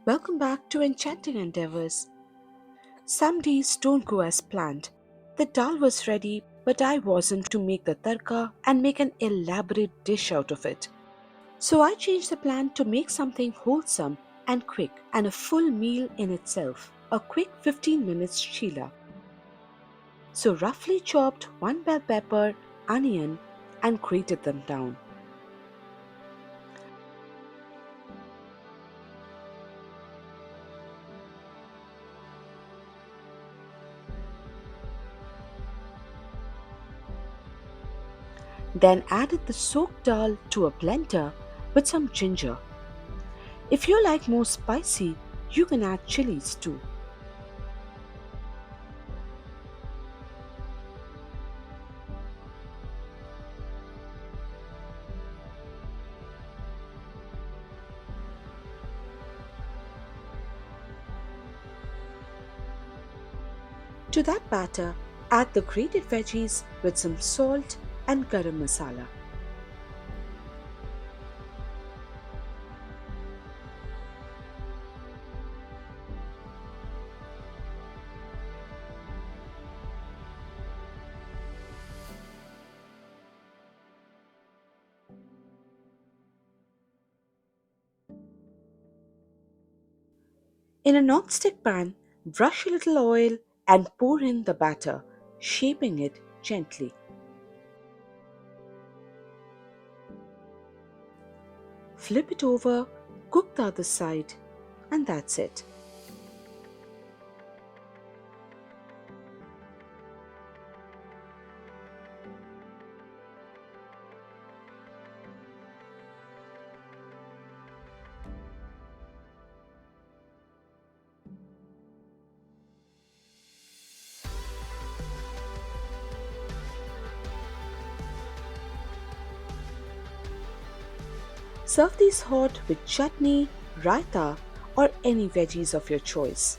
Welcome back to Enchanting Endeavors. Some days don't go as planned. The dal was ready, but I wasn't to make the tarka and make an elaborate dish out of it. So I changed the plan to make something wholesome and quick and a full meal in itself. A quick 15 minutes chilla. So roughly chopped one bell pepper, onion and grated them down. Then added the soaked dal to a blender with some ginger. If you like more spicy, you can add chilies too. To that batter, add the grated veggies with some salt and garam masala. In a non-stick pan, brush a little oil and pour in the batter, shaping it gently. Flip it over, cook the other side, and that's it. Serve these hot with chutney, raita, or any veggies of your choice.